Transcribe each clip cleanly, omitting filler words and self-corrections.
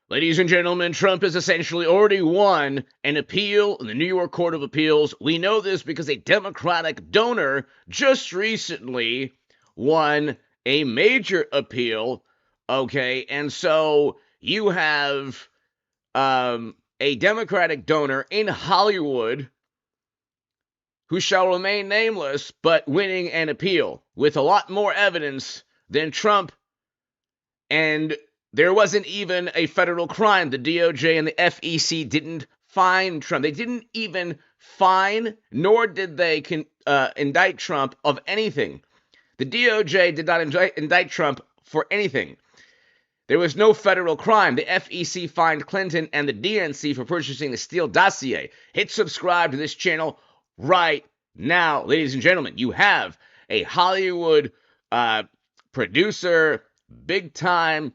Ladies and gentlemen, Trump has essentially already won an appeal in the New York Court of Appeals. We know this because a Democratic donor just recently won a major appeal. Okay, and so you have a Democratic donor in Hollywood who shall remain nameless, but winning an appeal with a lot more evidence than Trump. And there wasn't even a federal crime. The DOJ and the FEC didn't fine Trump. They didn't even fine, nor did they indict Trump of anything. The DOJ did not indict Trump for anything. There was no federal crime. The FEC fined Clinton and the DNC for purchasing the Steele dossier. Hit subscribe to this channel right now, ladies and gentlemen. You have a Hollywood producer, big time,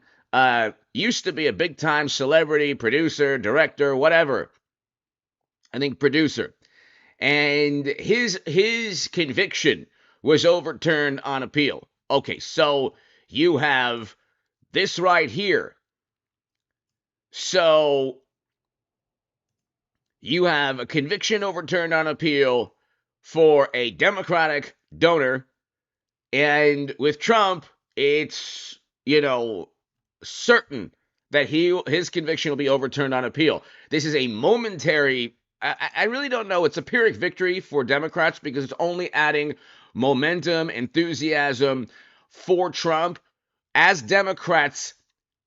used to be a big time celebrity, producer, director, whatever. I think producer. And his conviction was overturned on appeal. Okay, so you have this right here. So you have a conviction overturned on appeal for a Democratic donor. And with Trump, it's, certain that his conviction will be overturned on appeal. This is a momentary, I really don't know, it's a Pyrrhic victory for Democrats because it's only adding momentum, enthusiasm for Trump. As Democrats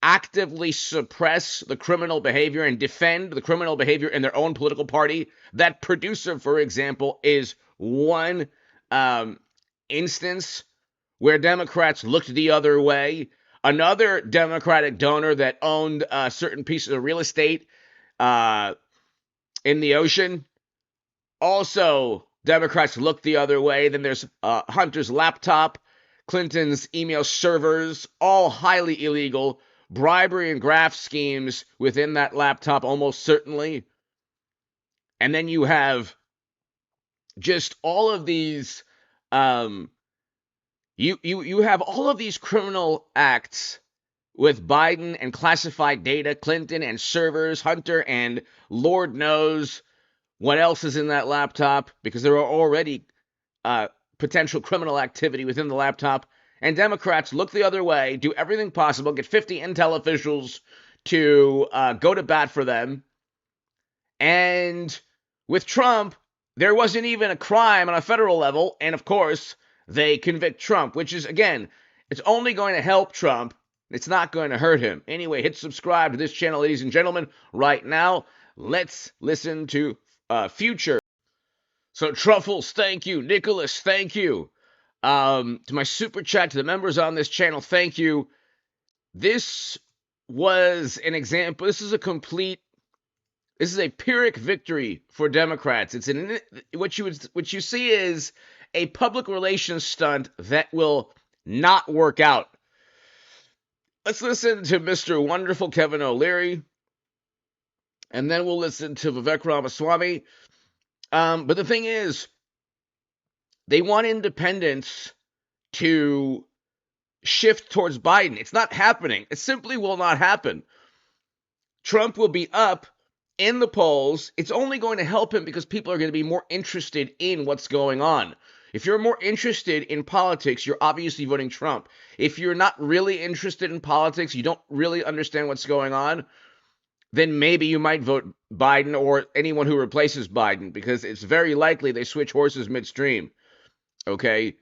actively suppress the criminal behavior and defend the criminal behavior in their own political party, that producer, for example, is one instance where Democrats looked the other way. Another Democratic donor that owned certain pieces of real estate in the ocean, also Democrats looked the other way. Then there's Hunter's laptop, Clinton's email servers, all highly illegal. Bribery and graft schemes within that laptop, almost certainly. And then you have just all of these You have all of these criminal acts with Biden and classified data, Clinton and servers, Hunter, and Lord knows what else is in that laptop, because there are already potential criminal activity within the laptop. And Democrats look the other way, do everything possible, get 50 intel officials to go to bat for them. And with Trump, there wasn't even a crime on a federal level, and of course, they convict Trump, which is, again, it's only going to help Trump. It's not going to hurt him. Anyway, hit subscribe to this channel, ladies and gentlemen, right now. Let's listen to Future. So, Truffles, thank you. Nicholas, thank you. To my super chat, to the members on this channel, thank you. This was an example. This is a Pyrrhic victory for Democrats. It's what you see is a public relations stunt that will not work out. Let's listen to Mr. Wonderful Kevin O'Leary, and then we'll listen to Vivek Ramaswamy. But the thing is, they want independents to shift towards Biden. It's not happening. It simply will not happen. Trump will be up in the polls. It's only going to help him because people are going to be more interested in what's going on. If you're more interested in politics, you're obviously voting Trump. If you're not really interested in politics, you don't really understand what's going on, then maybe you might vote Biden or anyone who replaces Biden, because it's very likely they switch horses midstream. Okay?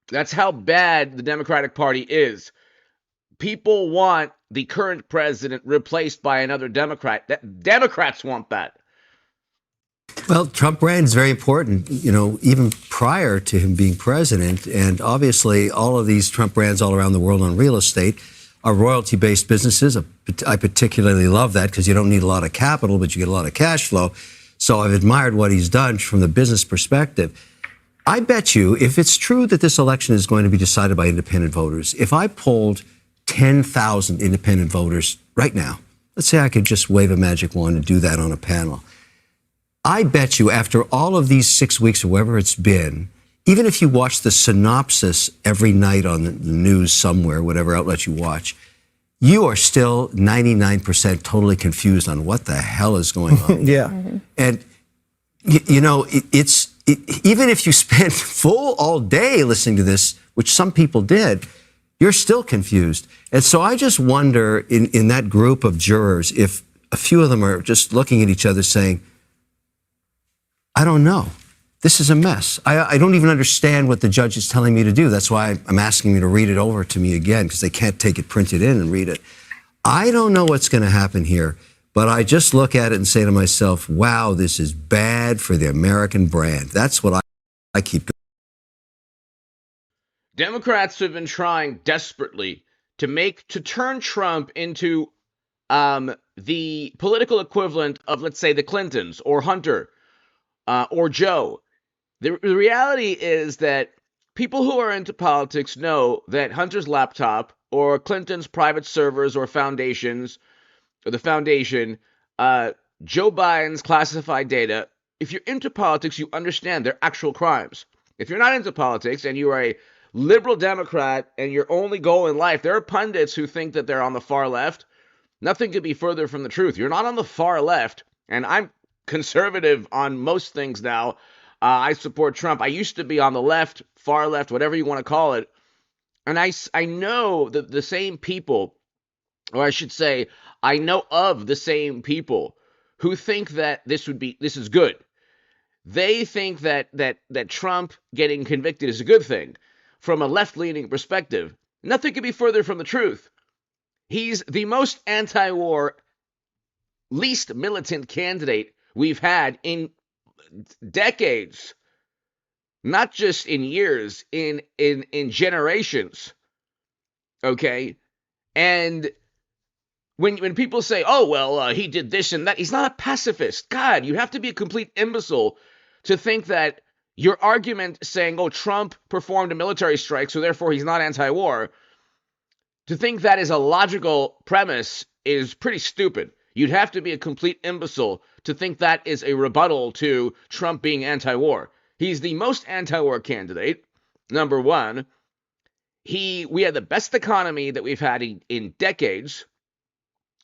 That's how bad the Democratic Party is. People want the current president replaced by another Democrat. Democrats want that. Well, Trump brand is very important, even prior to him being president. And obviously, all of these Trump brands all around the world on real estate are royalty-based businesses. I particularly love that because you don't need a lot of capital, but you get a lot of cash flow. So I've admired what he's done from the business perspective. I bet you, if it's true that this election is going to be decided by independent voters, if I polled 10,000 independent voters right now, let's say I could just wave a magic wand and do that on a panel, I bet you after all of these 6 weeks or whatever it's been, even if you watch the synopsis every night on the news somewhere, whatever outlet you watch, you are still 99% totally confused on what the hell is going on. Yeah. And, even if you spent full all day listening to this, which some people did, you're still confused. And so I just wonder in that group of jurors if a few of them are just looking at each other saying, I don't know. This is a mess. I don't even understand what the judge is telling me to do. That's why I'm asking you to read it over to me again, because they can't take it printed in and read it. I don't know what's going to happen here, but I just look at it and say to myself, wow, this is bad for the American brand. That's what I keep going. Democrats have been trying desperately to turn Trump into the political equivalent of, let's say, the Clintons or Hunter or Joe. The reality is that people who are into politics know that Hunter's laptop or Clinton's private servers or foundations, or the foundation, Joe Biden's classified data, if you're into politics, you understand they're actual crimes. If you're not into politics and you are a liberal Democrat and your only goal in life, there are pundits who think that they're on the far left. Nothing could be further from the truth. You're not on the far left, and I'm conservative on most things now. I support Trump. I used to be on the left, far left, whatever you want to call it. And I know that the same people, or I should say, I know of the same people who think that this is good. They think that Trump getting convicted is a good thing. From a left-leaning perspective, nothing could be further from the truth. He's the most anti-war, least militant candidate we've had in decades, not just in years, in generations. Okay, and when people say, "Oh well, he did this and that," he's not a pacifist. God, you have to be a complete imbecile to think that your argument saying, "Oh, Trump performed a military strike, so therefore he's not anti-war," to think that is a logical premise is pretty stupid. You'd have to be a complete imbecile to think that is a rebuttal to Trump being anti-war. He's the most anti-war candidate, number one. We had the best economy that we've had in decades.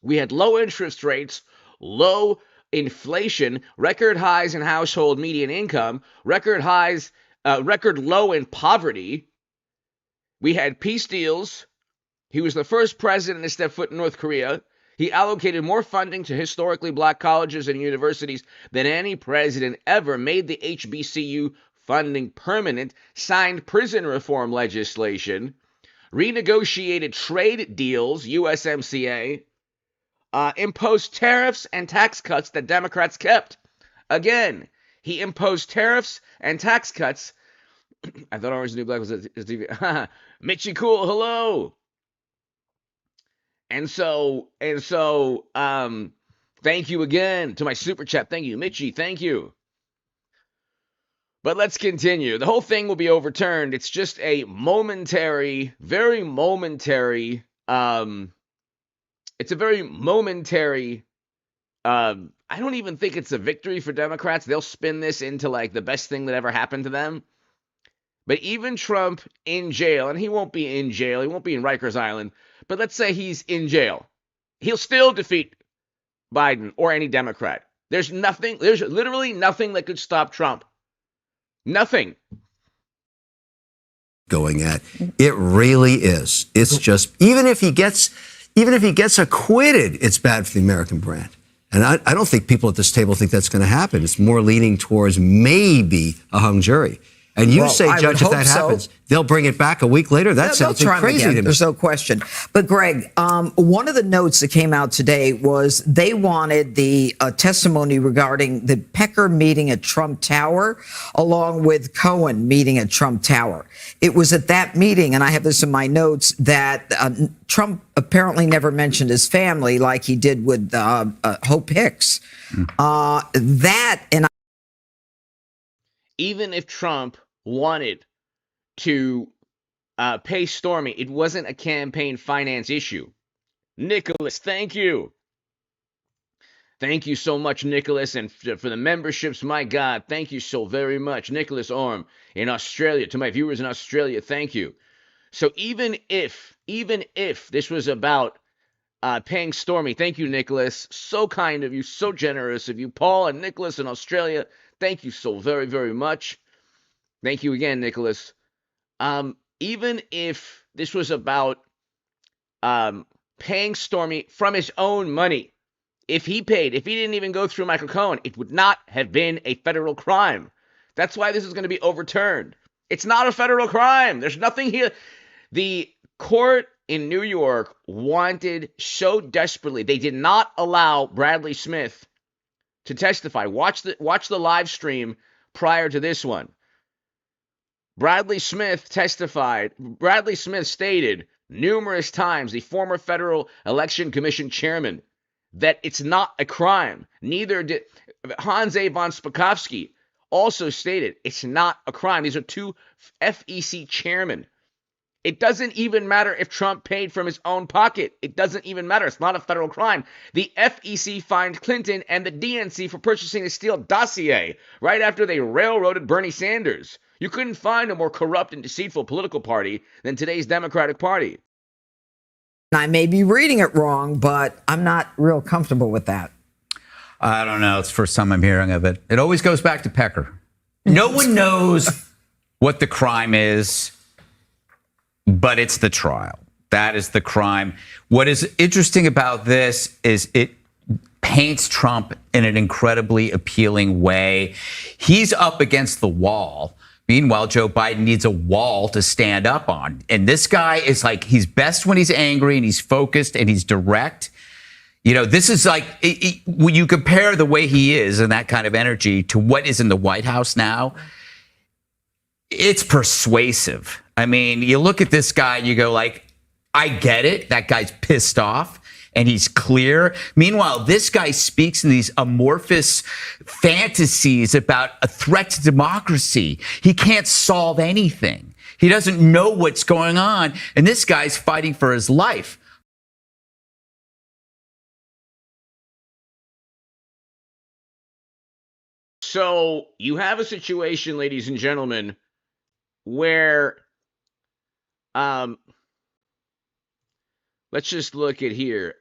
We had low interest rates, low inflation, record highs in household median income, record low in poverty. We had peace deals. He was the first president to step foot in North Korea. He allocated more funding to historically black colleges and universities than any president ever, made the HBCU funding permanent, signed prison reform legislation, renegotiated trade deals, USMCA, imposed tariffs and tax cuts that Democrats kept. Again, he imposed tariffs and tax cuts. I thought Orange is the New Black was a TV. Mitchie Cool, hello. And so, thank you again to my super chat. Thank you, Mitchie. Thank you. But let's continue. The whole thing will be overturned. It's just a momentary, very momentary, it's a very momentary, I don't even think it's a victory for Democrats. They'll spin this into like the best thing that ever happened to them. But even Trump in jail, and he won't be in jail, he won't be in Rikers Island, but let's say he's in jail. He'll still defeat Biden or any Democrat. There's literally nothing that could stop Trump. Nothing. Going at it really is. It's just even if he gets acquitted, it's bad for the American brand. And I don't think people at this table think that's going to happen. It's more leaning towards maybe a hung jury. And you say, Judge, if that happens, they'll bring it back a week later? That sounds crazy to me. There's no question. But, Greg, one of the notes that came out today was they wanted the testimony regarding the Pecker meeting at Trump Tower, along with Cohen meeting at Trump Tower. It was at that meeting, and I have this in my notes, that Trump apparently never mentioned his family like he did with Hope Hicks. Even if Trump wanted to pay Stormy, it wasn't a campaign finance issue. Nicholas, thank you. Thank you so much, Nicholas, and for the memberships, my God, thank you so very much. Nicholas Orm in Australia, to my viewers in Australia, thank you. So even if this was about paying Stormy. Thank you, Nicholas. So kind of you, so generous of you. Paul and Nicholas in Australia, thank you so very, very much. Thank you again, Nicholas. Even if this was about paying Stormy from his own money, if he didn't even go through Michael Cohen, it would not have been a federal crime. That's why this is going to be overturned. It's not a federal crime. There's nothing here. The court in New York wanted so desperately. They did not allow Bradley Smith to testify. Watch the live stream prior to this one. Bradley Smith testified. Bradley Smith stated numerous times, the former Federal Election Commission chairman, that it's not a crime. Neither did Hans A. von Spakovsky also stated it's not a crime. These are two FEC chairmen. It doesn't even matter if Trump paid from his own pocket. It doesn't even matter. It's not a federal crime. The FEC fined Clinton and the DNC for purchasing a Steele dossier right after they railroaded Bernie Sanders. You couldn't find a more corrupt and deceitful political party than today's Democratic Party. I may be reading it wrong, but I'm not real comfortable with that. I don't know. It's the first time I'm hearing of it. It always goes back to Pecker. No one knows what the crime is, but it's the trial. That is the crime. What is interesting about this is it paints Trump in an incredibly appealing way. He's up against the wall. Meanwhile, Joe Biden needs a wall to stand up on. And this guy is like, he's best when he's angry and he's focused and he's direct. You know, this is like, when you compare the way he is and that kind of energy to what is in the White House now, it's persuasive. I mean, you look at this guy and you go like, I get it. That guy's pissed off and he's clear. Meanwhile, this guy speaks in these amorphous fantasies about a threat to democracy. He can't solve anything. He doesn't know what's going on. And this guy's fighting for his life. So you have a situation, ladies and gentlemen, where let's just look at here.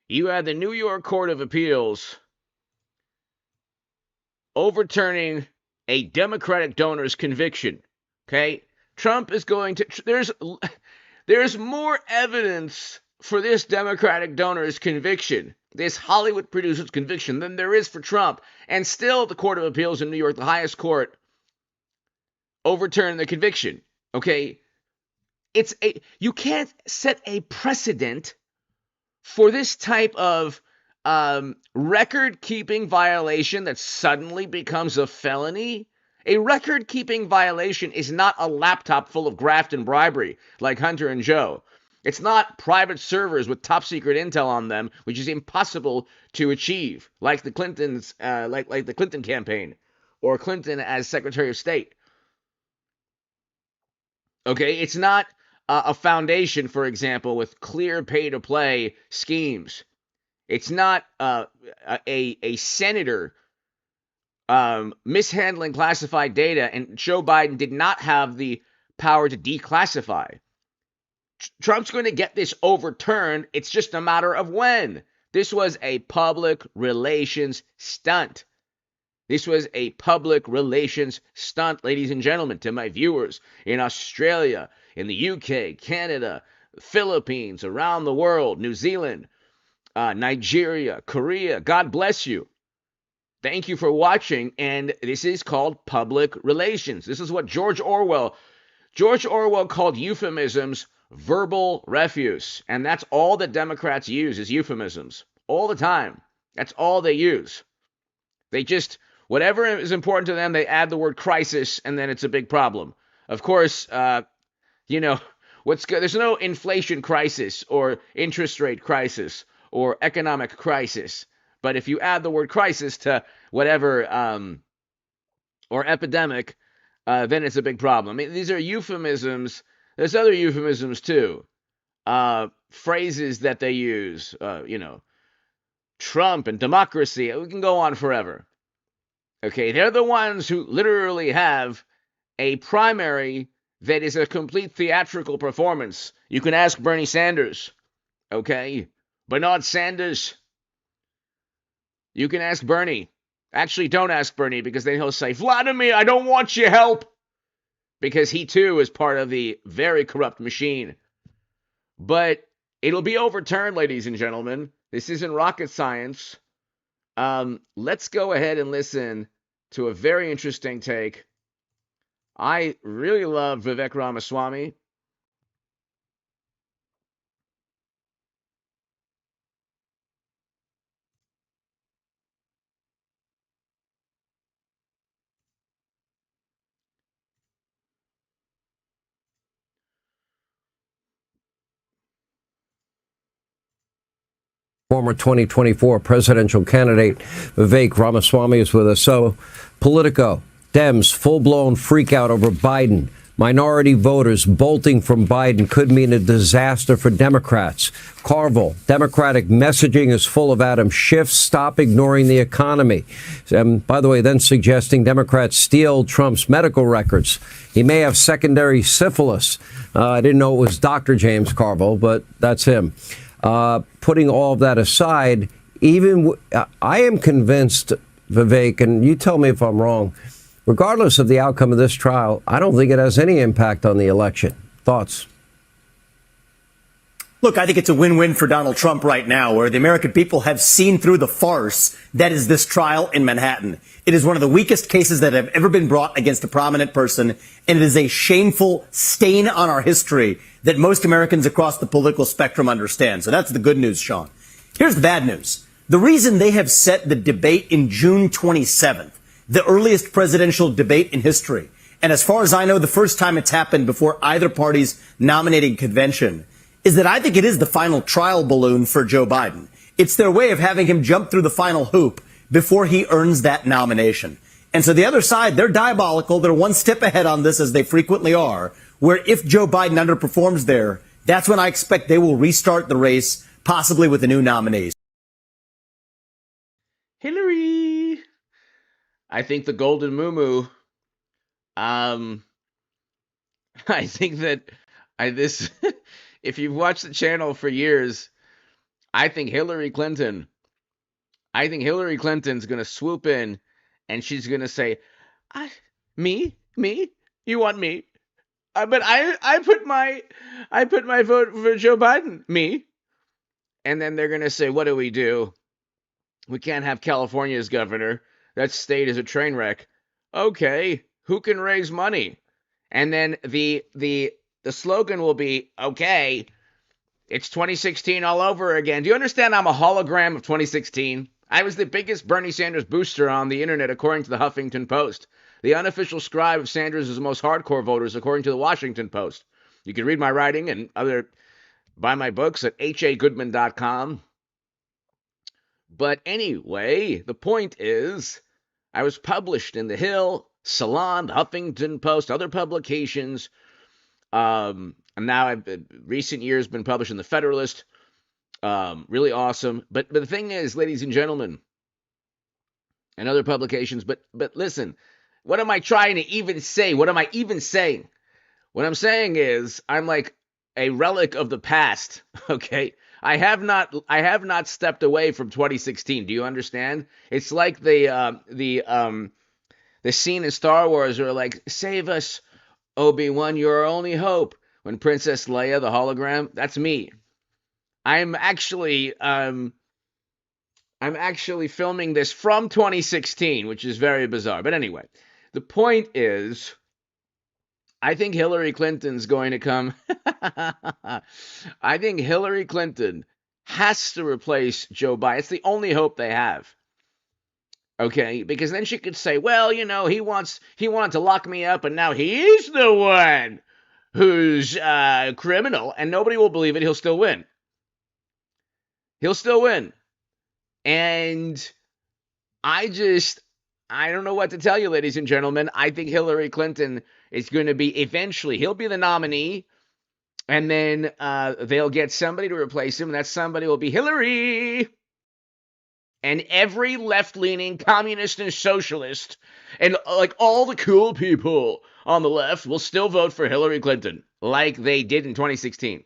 You had the New York Court of Appeals overturning a Democratic donor's conviction. Okay? Trump is going to... There's more evidence for this Democratic donor's conviction, this Hollywood producer's conviction, than there is for Trump. And still, the Court of Appeals in New York, the highest court, overturned the conviction. Okay? You can't set a precedent for this type of record-keeping violation that suddenly becomes a felony. A record-keeping violation is not a laptop full of graft and bribery like Hunter and Joe. It's not private servers with top-secret intel on them, which is impossible to achieve, like the Clintons, like the Clinton campaign, or Clinton as Secretary of State. Okay, it's not a foundation, for example, with clear pay-to-play schemes. It's not a senator mishandling classified data, and Joe Biden did not have the power to declassify. Trump's going to get this overturned. It's just a matter of when. This was a public relations stunt. This was a public relations stunt, ladies and gentlemen, to my viewers in Australia, in the UK, Canada, Philippines, around the world, New Zealand, Nigeria, Korea. God bless you. Thank you for watching, and this is called public relations. This is what George Orwell called euphemisms verbal refuse, and that's all that Democrats use is euphemisms all the time. That's all they use. They just, whatever is important to them, they add the word crisis, and then it's a big problem. Of course, there's no inflation crisis or interest rate crisis or economic crisis. But if you add the word crisis to whatever, or epidemic, then it's a big problem. I mean, these are euphemisms. There's other euphemisms too. Phrases that they use, Trump and democracy. We can go on forever. Okay, they're the ones who literally have a primary that is a complete theatrical performance. You can ask Bernie Sanders, okay? Bernard Sanders. You can ask Bernie. Actually, don't ask Bernie, because then he'll say, Vladimir, I don't want your help. Because he too is part of the very corrupt machine. But it'll be overturned, ladies and gentlemen. This isn't rocket science. Let's go ahead and listen to a very interesting take. I really love Vivek Ramaswamy. Former 2024 presidential candidate Vivek Ramaswamy is with us. So, Politico, Dems, full-blown freak out over Biden. Minority voters bolting from Biden could mean a disaster for Democrats. Carville, Democratic messaging is full of Adam Schiff. Stop ignoring the economy. By the way, then suggesting Democrats steal Trump's medical records. He may have secondary syphilis. I didn't know it was Dr. James Carville, but that's him. Putting all of that aside, I am convinced, Vivek, and you tell me if I'm wrong, regardless of the outcome of this trial, I don't think it has any impact on the election. Thoughts? Look, I think it's a win-win for Donald Trump right now, where the American people have seen through the farce that is this trial in Manhattan. It is one of the weakest cases that have ever been brought against a prominent person, and it is a shameful stain on our history that most Americans across the political spectrum understand. So that's the good news, Sean. Here's the bad news. The reason they have set the debate in June 27th, the earliest presidential debate in history, and as far as I know, the first time it's happened before either party's nominating convention, is that I think it is the final trial balloon for Joe Biden. It's their way of having him jump through the final hoop before he earns that nomination. And so the other side, they're diabolical. They're one step ahead on this, as they frequently are, where if Joe Biden underperforms there, that's when I expect they will restart the race, possibly with a new nominee. Hillary. I think the golden moo-moo. I think that if you've watched the channel for years, I think Hillary Clinton's going to swoop in and she's going to say, me, you want me? But I put my vote for Joe Biden, me. And then they're going to say, what do? We can't have California as governor. That state is a train wreck. Okay, who can raise money? And then the slogan will be, okay, it's 2016 all over again. Do you understand I'm a hologram of 2016? I was the biggest Bernie Sanders booster on the internet, according to the Huffington Post. The unofficial scribe of Sanders' most hardcore voters, according to the Washington Post. You can read my writing and buy my books at hagoodman.com. But anyway, the point is, I was published in The Hill, Salon, the Huffington Post, other publications. And now I've recent years been published in the Federalist. Really awesome. But the thing is, ladies and gentlemen, and other publications, but listen, what am I trying to even say? What am I even saying? What I'm saying is I'm like a relic of the past, okay? I have not stepped away from 2016. Do you understand? It's like the scene in Star Wars where like, save us, Obi-Wan, you're our only hope. When Princess Leia, the hologram, that's me. I'm actually filming this from 2016, which is very bizarre. But anyway, the point is, I think Hillary Clinton's going to come. I think Hillary Clinton has to replace Joe Biden. It's the only hope they have. Okay, because then she could say, well, he wanted to lock me up, and now he's the one who's a criminal, and nobody will believe it. He'll still win. And I don't know what to tell you, ladies and gentlemen. I think Hillary Clinton is going to be eventually, he'll be the nominee, and then they'll get somebody to replace him, and that somebody will be Hillary. And every left-leaning communist and socialist and like all the cool people on the left will still vote for Hillary Clinton like they did in 2016.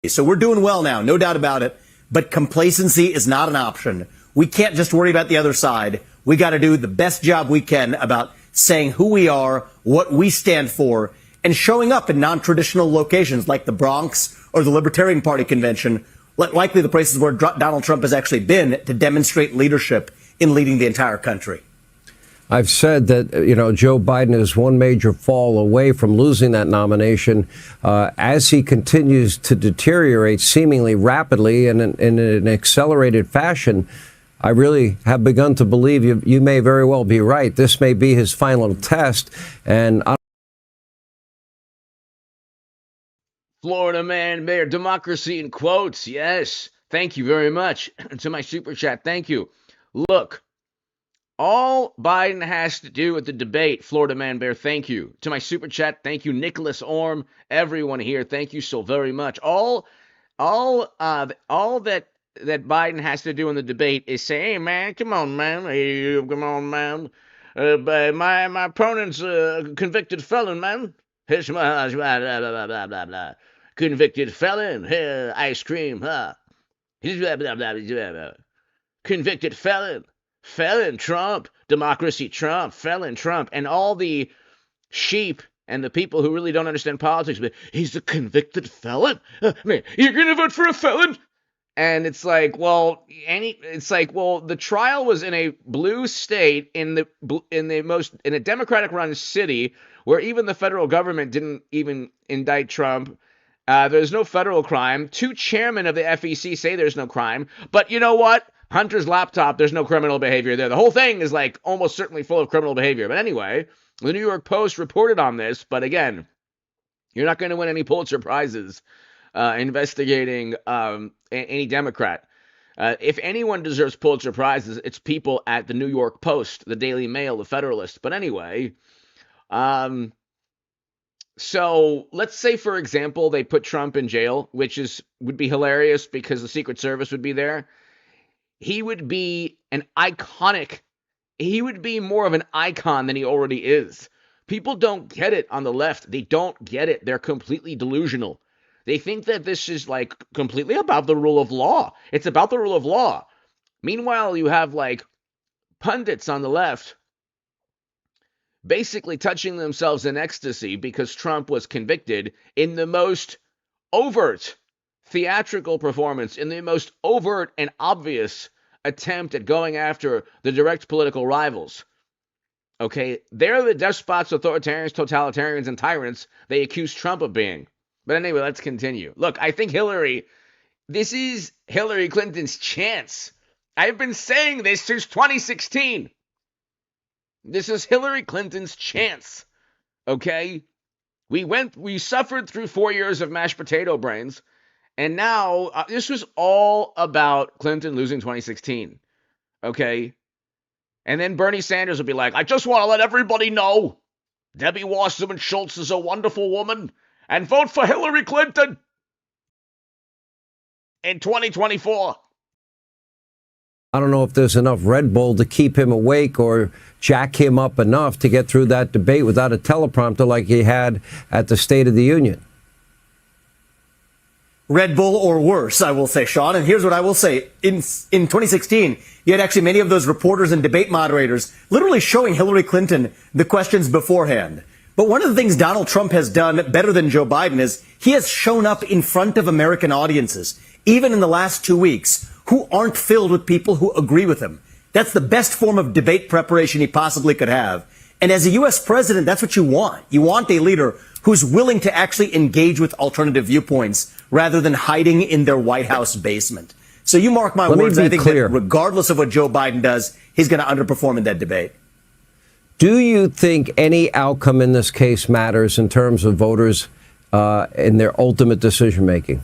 So we're doing well now, no doubt about it. But complacency is not an option. We can't just worry about the other side. We got to do the best job we can about saying who we are, what we stand for, and showing up in non-traditional locations like the Bronx or the Libertarian Party convention, likely the places where Donald Trump has actually been, to demonstrate leadership in leading the entire country. I've said that, Joe Biden is one major fall away from losing that nomination as he continues to deteriorate seemingly rapidly and in an accelerated fashion. I really have begun to believe you may very well be right. This may be his final test. And Florida man, mayor, democracy in quotes. Yes. Thank you very much. To my super chat, thank you. Look, all Biden has to do with the debate, Florida man bear, thank you. To my super chat, thank you, Nicholas Orm, everyone here, thank you so very much. All that Biden has to do in the debate is say, hey man, come on man, hey, come on man, my opponent's a convicted felon, man. Here's my blah, blah, blah, blah, blah. Convicted felon, here, ice cream, huh? Blah, blah, blah, blah, blah. Convicted felon. Felon Trump, democracy Trump, felon Trump, and all the sheep and the people who really don't understand politics, but he's a convicted felon? Man, you're going to vote for a felon? And it's like, well, the trial was in a blue state in a Democratic run city where even the federal government didn't even indict Trump. There's no federal crime. 2 chairmen of the FEC say there's no crime. But you know what? Hunter's laptop, there's no criminal behavior there. The whole thing is like almost certainly full of criminal behavior. But anyway, the New York Post reported on this. But again, you're not going to win any Pulitzer Prizes investigating any Democrat. If anyone deserves Pulitzer Prizes, it's people at the New York Post, the Daily Mail, the Federalist. But anyway, so let's say, for example, they put Trump in jail, which would be hilarious because the Secret Service would be there. He would be he would be more of an icon than he already is. People don't get it on the left. They don't get it. They're completely delusional. They think that this is like completely about the rule of law. It's about the rule of law. Meanwhile, you have like pundits on the left basically touching themselves in ecstasy because Trump was convicted in the most overt theatrical performance, in the most overt and obvious attempt at going after the direct political rivals. Okay, they're the despots, authoritarians, totalitarians, and tyrants they accuse Trump of being. But anyway, let's continue. Look, I think this is Hillary Clinton's chance. I've been saying this since 2016. This is Hillary Clinton's chance. Okay? We suffered through 4 years of mashed potato brains. And now, this was all about Clinton losing 2016, okay? And then Bernie Sanders will be like, I just want to let everybody know Debbie Wasserman Schultz is a wonderful woman, and vote for Hillary Clinton in 2024. I don't know if there's enough Red Bull to keep him awake or jack him up enough to get through that debate without a teleprompter like he had at the State of the Union. Red Bull or worse, I will say, Sean. And here's what I will say. In 2016, you had actually many of those reporters and debate moderators literally showing Hillary Clinton the questions beforehand. But one of the things Donald Trump has done better than Joe Biden is he has shown up in front of American audiences, even in the last 2 weeks, who aren't filled with people who agree with him. That's the best form of debate preparation he possibly could have. And as a U.S. president, that's what you want. You want a leader who's willing to actually engage with alternative viewpoints rather than hiding in their White House basement. So you mark my words, I think that regardless of what Joe Biden does, he's going to underperform in that debate. Do you think any outcome in this case matters in terms of voters in their ultimate decision making?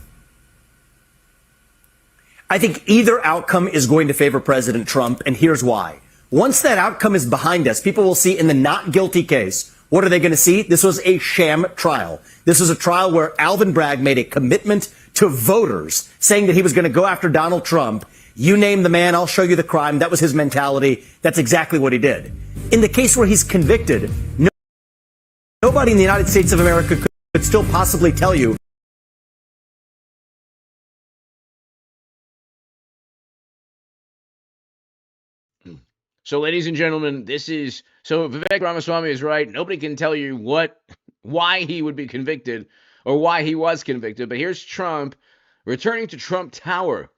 I think either outcome is going to favor President Trump, and here's why. Once that outcome is behind us, people will see in the not guilty case, what are they going to see? This was a sham trial. This was a trial where Alvin Bragg made a commitment to voters saying that he was going to go after Donald Trump. You name the man, I'll show you the crime. That was his mentality. That's exactly what he did. In the case where he's convicted, nobody in the United States of America could still possibly tell you. So, ladies and gentlemen, so Vivek Ramaswamy is right. Nobody can tell you why he would be convicted or why he was convicted. But here's Trump returning to Trump Tower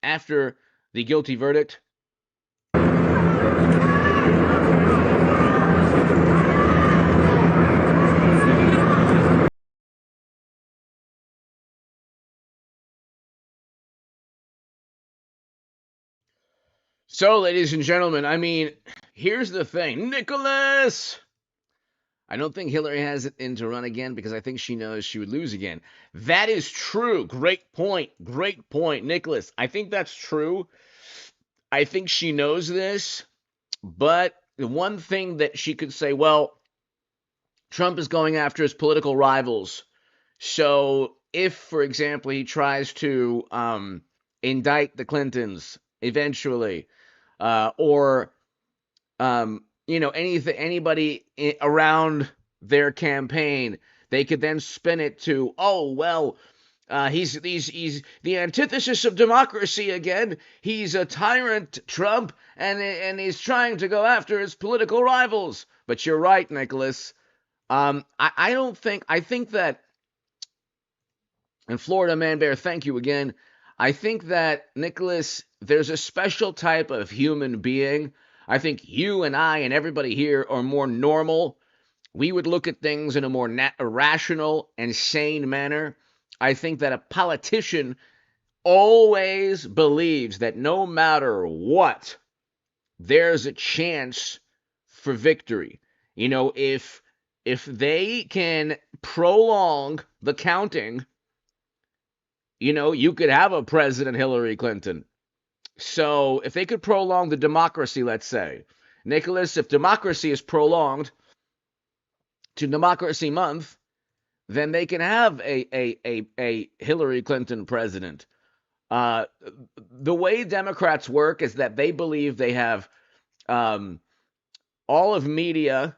after the guilty verdict. So, ladies and gentlemen, I mean, here's the thing. Nicholas! I don't think Hillary has it in to run again because I think she knows she would lose again. That is true. Great point. Great point, Nicholas. I think that's true. I think she knows this. But the one thing that she could say, well, Trump is going after his political rivals. So if, for example, he tries to indict the Clintons eventually, or anybody around their campaign, they could then spin it to, oh well, he's the antithesis of democracy again. He's a tyrant, Trump, and he's trying to go after his political rivals. But you're right, Nicholas. I think that, and Florida Man Bear, thank you again. I think that, Nicholas, there's a special type of human being. I think you and I and everybody here are more normal. We would look at things in a more rational and sane manner. I think that a politician always believes that no matter what, there's a chance for victory. If they can prolong the counting, you could have a President Hillary Clinton. So if they could prolong the democracy, let's say, Nicholas, if democracy is prolonged to Democracy Month, then they can have a Hillary Clinton president. The way Democrats work is that they believe they have all of media,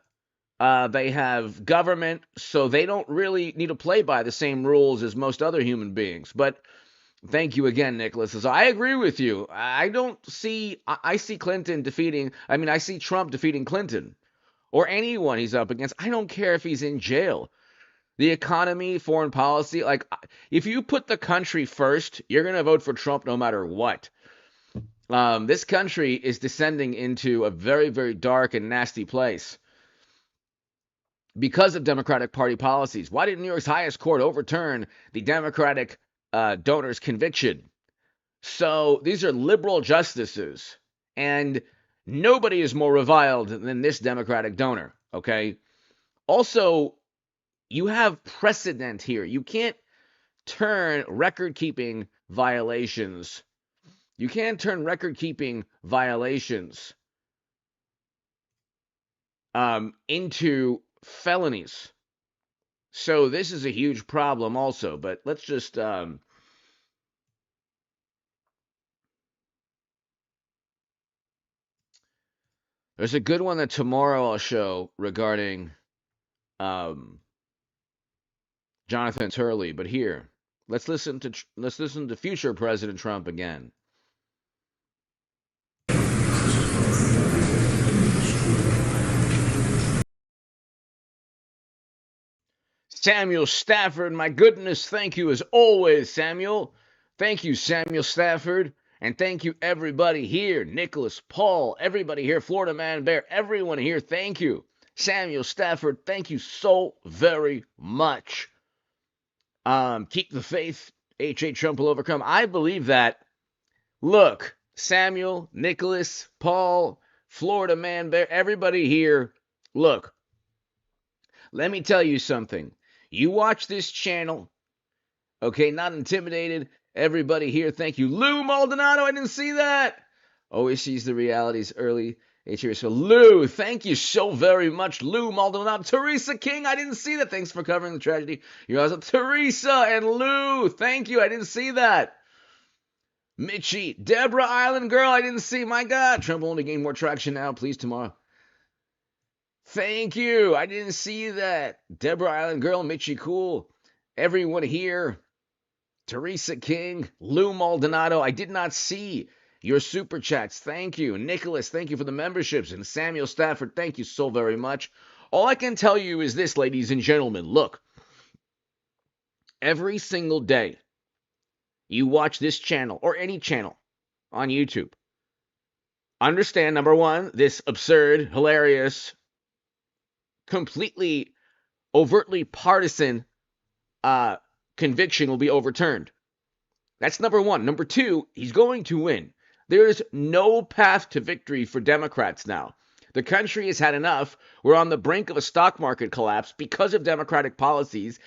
they have government, so they don't really need to play by the same rules as most other human beings. But thank you again, Nicholas. I agree with you. I see Clinton defeating, I see Trump defeating Clinton or anyone he's up against. I don't care if he's in jail. The economy, foreign policy, if you put the country first, you're going to vote for Trump no matter what. This country is descending into a very, very dark and nasty place because of Democratic Party policies. Why did New York's highest court overturn the Democratic donor's conviction? So these are liberal justices, and nobody is more reviled than this Democratic donor, okay? Also, you have precedent here. You can't turn record-keeping violations. You can't turn record-keeping violations into felonies. So this is a huge problem also. But let's just there's a good one that tomorrow I'll show regarding Jonathan Turley, but here, let's listen to future President Trump again. Samuel Stafford, my goodness, thank you as always, Samuel. Thank you, Samuel Stafford. And thank you, everybody here. Nicholas, Paul, everybody here. Florida Man Bear, everyone here. Thank you. Samuel Stafford, thank you so very much. Keep the faith. H.H. Trump will overcome. I believe that. Look, Samuel, Nicholas, Paul, Florida Man Bear, everybody here. Look, let me tell you something. You watch this channel, okay, not intimidated. Everybody here, thank you. Lou Maldonado, I didn't see that. Always sees the realities early. So Lou, thank you so very much. Lou Maldonado. Teresa King, I didn't see that. Thanks for covering the tragedy. You're awesome. Teresa and Lou, thank you. I didn't see that. Mitchie, Deborah Island girl, I didn't see. My God, Trump only gained more traction now. Please tomorrow. Thank you. I didn't see that. Deborah Island girl, Mitchie, cool. Everyone here. Teresa King, Lou Maldonado, I did not see your super chats. Thank you. Nicholas, thank you for the memberships. And Samuel Stafford, thank you so very much. All I can tell you is this, ladies and gentlemen. Look, every single day you watch this channel or any channel on YouTube, understand, number one, this absurd, hilarious, completely overtly partisan conviction will be overturned. That's number one. Number two, he's going to win. There is no path to victory for Democrats now. The country has had enough. We're on the brink of a stock market collapse because of Democratic policies.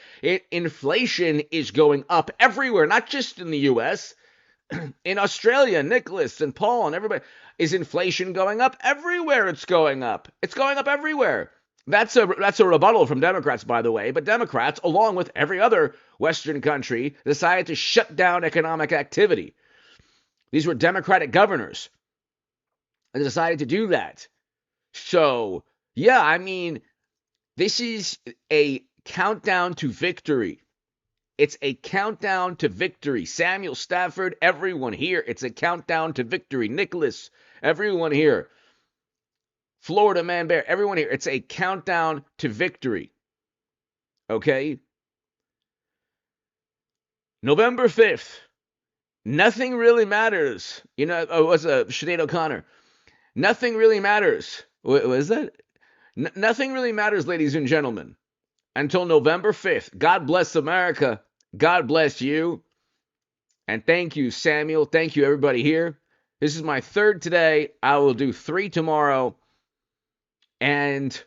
Inflation is going up everywhere, not just in the U.S. In Australia, Nicholas and Paul and everybody. Is inflation going up? Everywhere it's going up. It's going up everywhere. That's a rebuttal from Democrats, by the way. But Democrats, along with every other Western country, decided to shut down economic activity. These were Democratic governors that decided to do that. So, yeah, I mean, this is a countdown to victory. It's a countdown to victory. Samuel Stafford, everyone here, it's a countdown to victory. Nicholas, everyone here. Florida Man Bear, everyone here, it's a countdown to victory. Okay? November 5th. Nothing really matters. You know, it was Sinead O'Connor. Nothing really matters. What is that? Nothing really matters, ladies and gentlemen, until November 5th. God bless America. God bless you. And thank you, Samuel. Thank you, everybody here. This is my third today. I will do 3 tomorrow. And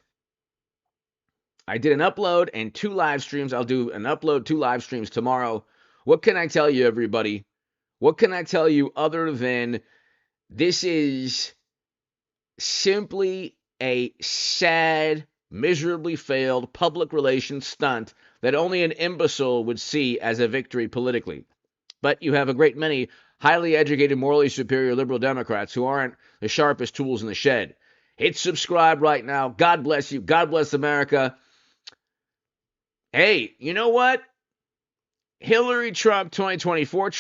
I did an upload and 2 live streams. I'll do an upload, 2 live streams tomorrow. What can I tell you, everybody? What can I tell you other than this is simply a sad, miserably failed public relations stunt that only an imbecile would see as a victory politically. But you have a great many highly educated, morally superior liberal Democrats who aren't the sharpest tools in the shed. Hit subscribe right now. God bless you. God bless America. Hey, you know what? Hillary Trump 2024